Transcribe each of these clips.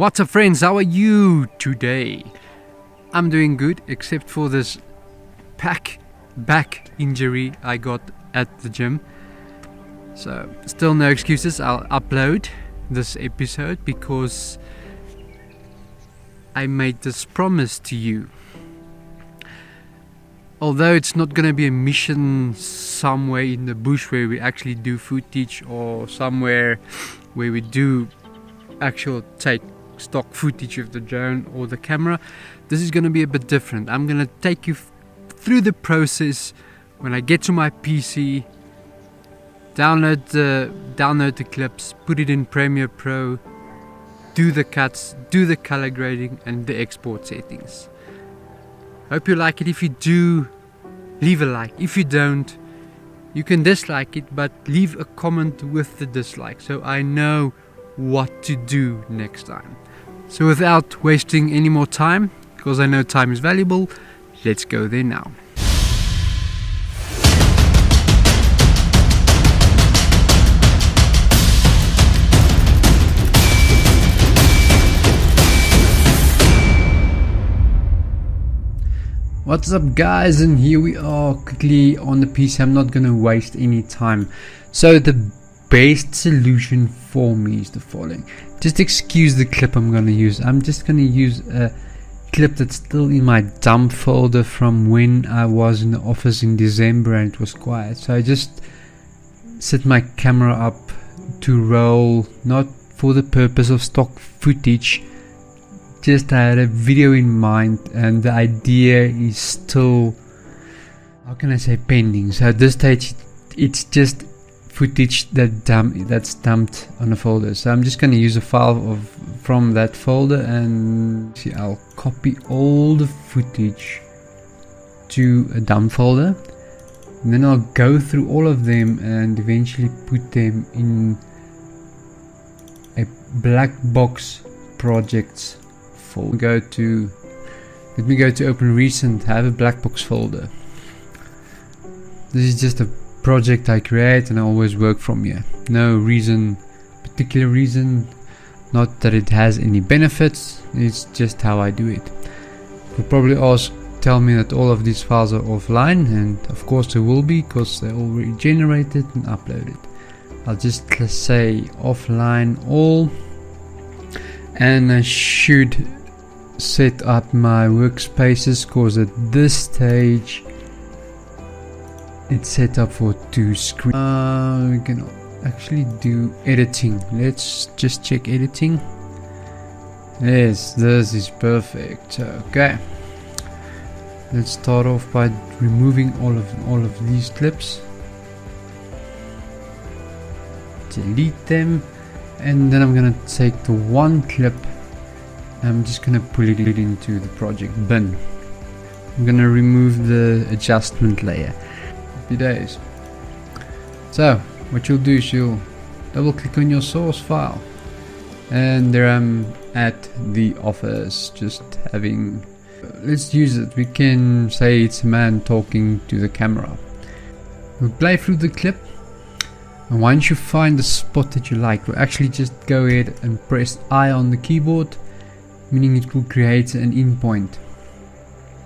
What's up, friends? How are you today? I'm doing good, except for this back injury I got at the gym. So still no excuses. I'll upload this episode because I made this promise to you. Although it's not going to be a mission somewhere in the bush where we actually do footage, or somewhere where we do actual take stock footage of the drone or the camera, this is going to be a bit different. I'm going to take you through the process when I get to my PC, download the clips, put it in Premiere Pro, do the cuts, do the color grading and the export settings. Hope you like it. If you do, leave a like. If you don't, you can dislike it, but leave a comment with the dislike so I know what to do next time. So without wasting any more time, because I know time is valuable, let's go there now. What's up, guys, and here we are quickly on the PC. I'm not gonna waste any time. So the best solution for me is the following. Just excuse the clip I'm gonna use. I'm just gonna use a clip that's still in my dump folder from when I was in the office in December and it was quiet. So I just set my camera up to roll, not for the purpose of stock footage. Just I had a video in mind, and the idea is still, how can I say, pending. So at this stage it's just footage that's dumped on a folder. So I'm just going to use a file from that folder, and see, I'll copy all the footage to a dump folder, and then I'll go through all of them and eventually put them in a Blackbox projects. Let me go to open recent. I have a Blackbox folder. This is just a project I create and I always work from here. No particular reason, not that it has any benefits, it's just how I do it. You'll probably tell me that all of these files are offline, and of course they will be, because they're already generated and uploaded. I'll just say offline all, and I should set up my workspaces, because at this stage it's set up for 2 screens. We can actually do editing. Let's just check editing. Yes, this is perfect. Okay, let's start off by removing all of these clips, delete them, and then I'm gonna take the one clip, I'm just gonna pull it into the project bin. I'm gonna remove the adjustment layer. Happy days. So what you'll do is you'll double click on your source file, and there I'm at the office, just having, let's use it. We can say it's a man talking to the camera. We'll play through the clip, and once you find the spot that you like, we'll actually just go ahead and press I on the keyboard, meaning it will create an in point.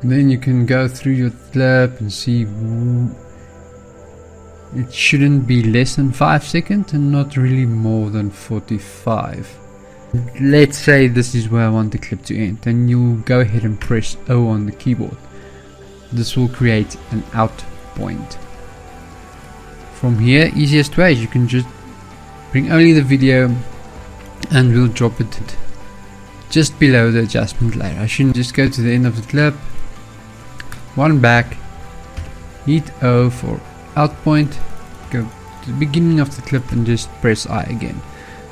And then you can go through your clip and see it shouldn't be less than 5 seconds and not really more than 45. Let's say this is where I want the clip to end, then you'll go ahead and press O on the keyboard. This will create an out point. From here, easiest way is you can just bring only the video and we'll drop it just below the adjustment layer. I shouldn't just go to the end of the clip, one back, hit O for out point, go to the beginning of the clip and just press I again.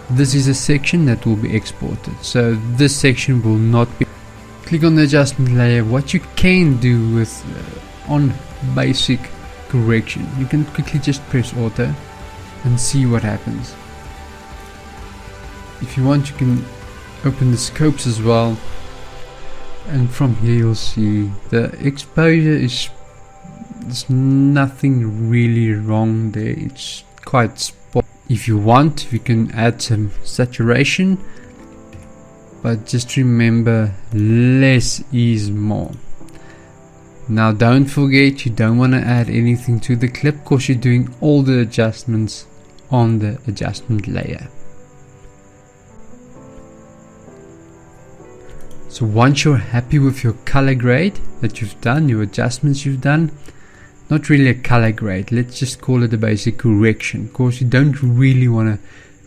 This is a section that will be exported, so this section will not be. Click on the adjustment layer. What you can do with on basic correction, you can quickly just press auto and see what happens. If you want, you can open the scopes as well, and from here you'll see the exposure is, there's nothing really wrong there, it's quite spot. If you want, we can add some saturation but just remember, less is more. Now don't forget, you don't want to add anything to the clip because you're doing all the adjustments on the adjustment layer. So once you're happy with your color grade that you've done, your adjustments you've done, not really a color grade, let's just call it a basic correction, because you don't really want to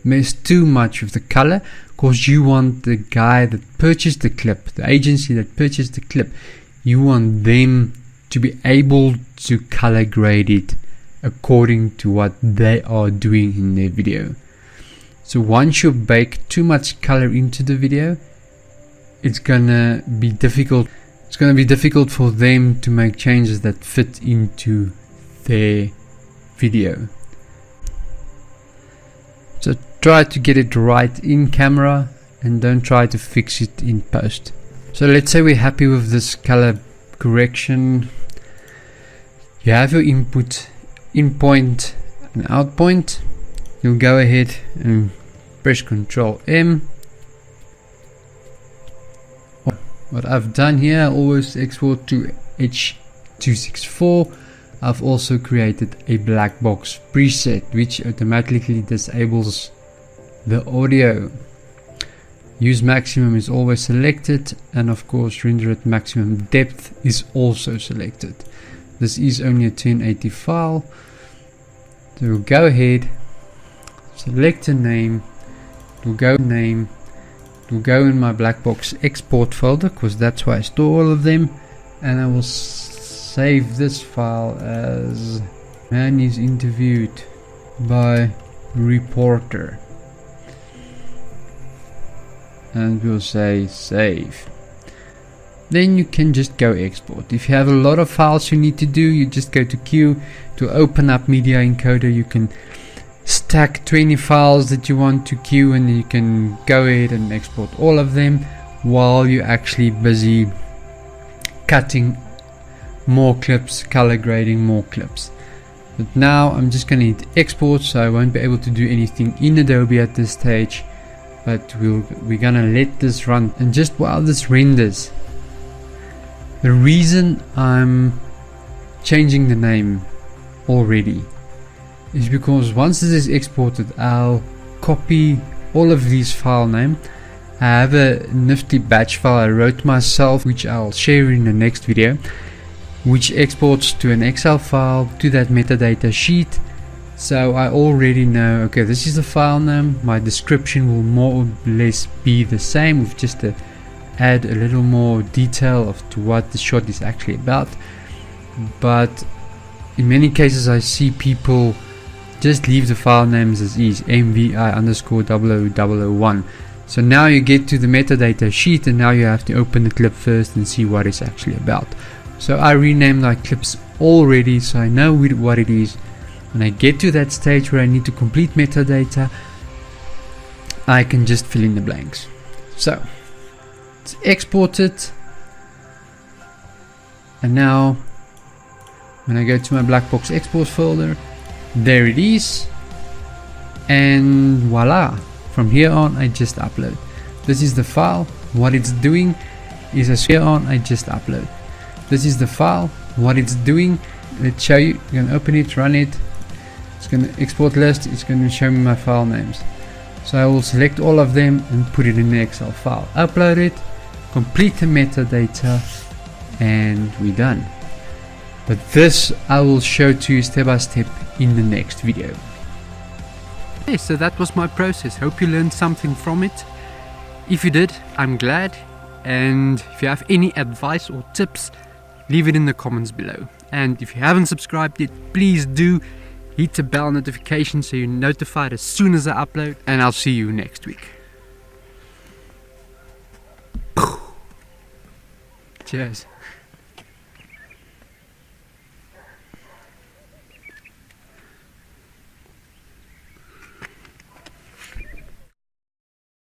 mess too much with the color, because you want the guy that purchased the clip, the agency that purchased the clip, you want them to be able to color grade it according to what they are doing in their video. So once you bake too much color into the video, it's gonna be difficult. It's gonna be difficult for them to make changes that fit into their video. So try to get it right in camera and don't try to fix it in post. So let's say we're happy with this color correction. You have your input, in point and out point. You'll go ahead and press Ctrl M. What I've done here, I always export to H.264. I've also created a black box preset which automatically disables the audio. Use maximum is always selected, and of course render at maximum depth is also selected. This is only a 1080 file. So we'll go ahead, select a name, we'll go name, will go in my Blackbox export folder because that's where I store all of them, and I will save this file as man is interviewed by reporter, and we'll say save. Then you can just go export. If you have a lot of files you need to do, you just go to Q to open up media encoder. You can stack 20 files that you want to queue, and you can go ahead and export all of them while you're actually busy cutting more clips, color grading more clips. But now I'm just going to hit export, so I won't be able to do anything in Adobe at this stage, but we're gonna let this run. And just while this renders, the reason I'm changing the name already is because once this is exported, I'll copy all of these file name. I have a nifty batch file I wrote myself, which I'll share in the next video, which exports to an Excel file to that metadata sheet. So I already know, okay, this is the file name. My description will more or less be the same, with just to add a little more detail of to what the shot is actually about. But in many cases I see people just leave the file names as is, mvi_0001. So now you get to the metadata sheet, and now you have to open the clip first and see what it's actually about. So I renamed my clips already, so I know what it is. When I get to that stage where I need to complete metadata, I can just fill in the blanks. So it's exported, and now when I go to my Blackbox export folder, there it is, and voila, from here on I just upload. This is the file. What it's doing is here on I just upload. This is the file. What it's doing, let's show you. You can open it, run it. It's going to export list. It's going to show me my file names. So I will select all of them and put it in the Excel file. Upload it, complete the metadata, and we're done. But this I will show to you step by step in the next video. Okay, so that was my process. Hope you learned something from it. If you did, I'm glad. And if you have any advice or tips, leave it in the comments below. And if you haven't subscribed yet, please do hit the bell notification so you're notified as soon as I upload. And I'll see you next week. Cheers.